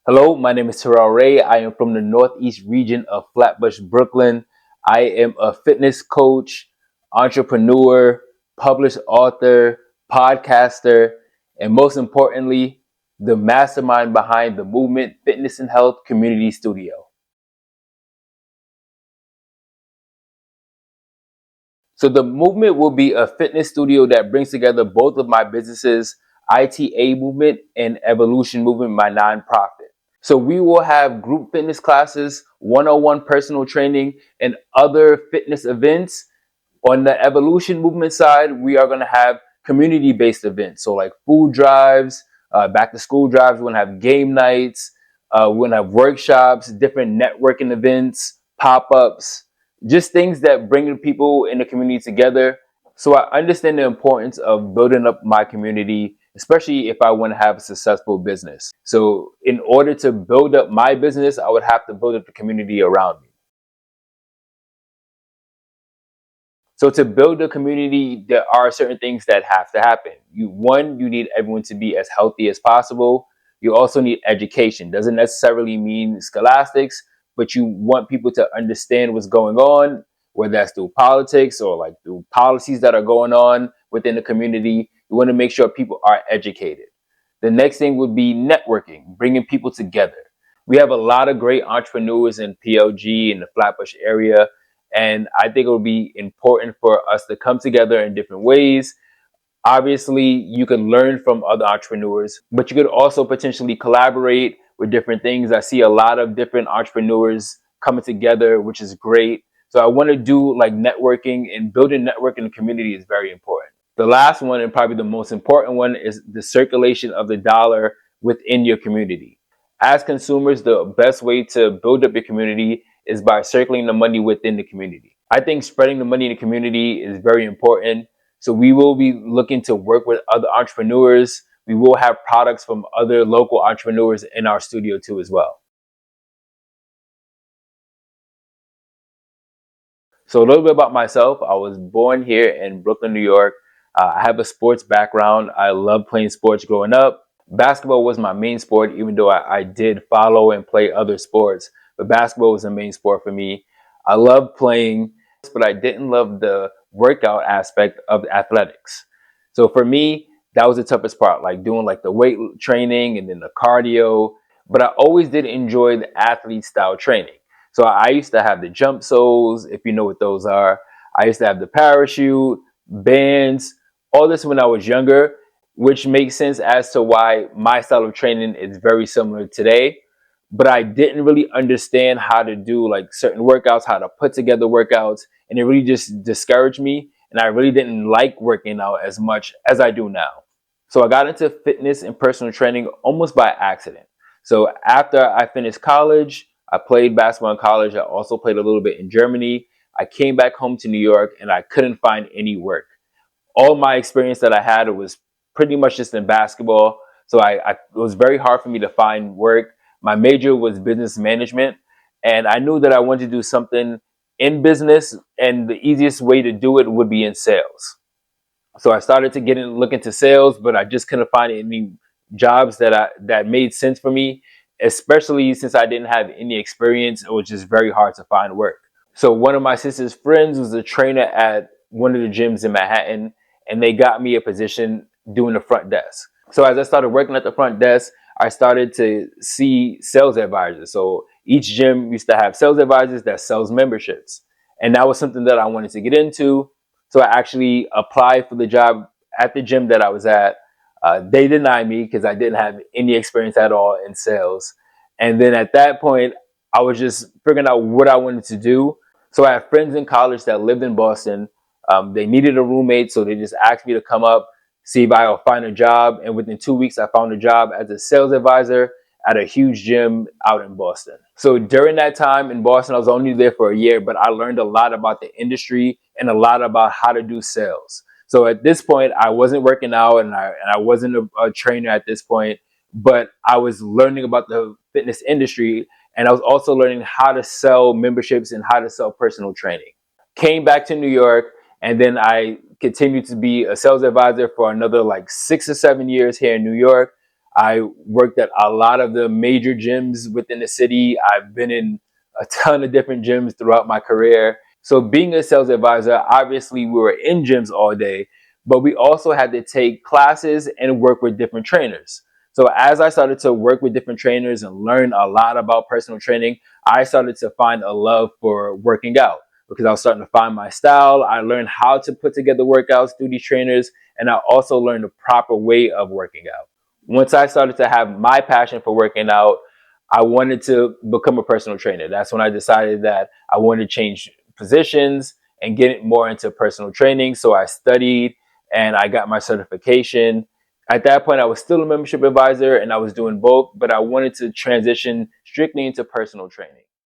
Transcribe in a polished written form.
Hello, my name is Terrell Ray. I am from the Northeast region of Flatbush, Brooklyn. I am a fitness coach, entrepreneur, published author, podcaster, and most importantly, the mastermind behind the Movement Fitness and Health Community Studio. So the movement will be a fitness studio that brings together both of my businesses, ITA Movement and Evolution Movement, my nonprofit. So we will have group fitness classes, one-on-one personal training, and other fitness events. On the evolution movement side, we are going to have community-based events. So like food drives, back to school drives. We're going to have game nights. We're going to have workshops, different networking events, pop-ups, just things that bring people in the community together. So I understand the importance of building up my community, especially if I want to have a successful business. So in order to build up my business, I would have to build up the community around me. So to build a community, there are certain things that have to happen. You need everyone to be as healthy as possible. You also need education. Doesn't necessarily mean scholastics, but you want people to understand what's going on, whether that's through politics or like through policies that are going on within the community. You want to make sure people are educated. The next thing would be networking, bringing people together. We have a lot of great entrepreneurs in PLG in the Flatbush area, and I think it would be important for us to come together in different ways. Obviously, you can learn from other entrepreneurs, but you could also potentially collaborate with different things. I see a lot of different entrepreneurs coming together, which is great. So I want to do like networking, and building network in the community is very important. The last one, and probably the most important one, is the circulation of the dollar within your community. As consumers, the best way to build up your community is by circulating the money within the community. I think spreading the money in the community is very important. So we will be looking to work with other entrepreneurs. We will have products from other local entrepreneurs in our studio too as well. So a little bit about myself. I was born here in Brooklyn, New York. I have a sports background. I love playing sports growing up. Basketball was my main sport, even though I did follow and play other sports. But basketball was the main sport for me. I love playing, but I didn't love the workout aspect of athletics. So for me, that was the toughest part, like doing like the weight training and then the cardio. But I always did enjoy the athlete style training. So I used to have the jump soles, if you know what those are. I used to have the parachute, bands, all this when I was younger, which makes sense as to why my style of training is very similar today. But I didn't really understand how to do like certain workouts, how to put together workouts, and it really just discouraged me. And I really didn't like working out as much as I do now. So I got into fitness and personal training almost by accident. So after I finished college, I played basketball in college. I also played a little bit in Germany. I came back home to New York and I couldn't find any work. All my experience that I had was pretty much just in basketball. So it was very hard for me to find work. My major was business management, and I knew that I wanted to do something in business, and the easiest way to do it would be in sales. So I started to look into sales, but I just couldn't find any jobs that made sense for me, especially since I didn't have any experience. It was just very hard to find work. So one of my sister's friends was a trainer at one of the gyms in Manhattan, and they got me a position doing the front desk. So as I started working at the front desk, I started to see sales advisors. So each gym used to have sales advisors that sells memberships. And that was something that I wanted to get into. So I actually applied for the job at the gym that I was at. They denied me because I didn't have any experience at all in sales. And then at that point, I was just figuring out what I wanted to do. So I had friends in college that lived in Boston. They needed a roommate, so they just asked me to come up, see if I'll find a job. And within 2 weeks, I found a job as a sales advisor at a huge gym out in Boston. So during that time in Boston, I was only there for a year, but I learned a lot about the industry and a lot about how to do sales. So at this point, I wasn't working out, and I wasn't a trainer at this point, but I was learning about the fitness industry, and I was also learning how to sell memberships and how to sell personal training. Came back to New York, and then I continued to be a sales advisor for another like 6 or 7 years here in New York. I worked at a lot of the major gyms within the city. I've been in a ton of different gyms throughout my career. So being a sales advisor, obviously we were in gyms all day, but we also had to take classes and work with different trainers. So as I started to work with different trainers and learn a lot about personal training, I started to find a love for working out because I was starting to find my style. I learned how to put together workouts through these trainers, and I also learned the proper way of working out. Once I started to have my passion for working out, I wanted to become a personal trainer. That's when I decided that I wanted to change positions and get more into personal training. So I studied and I got my certification. At that point, I was still a membership advisor and I was doing both, but I wanted to transition strictly into personal training.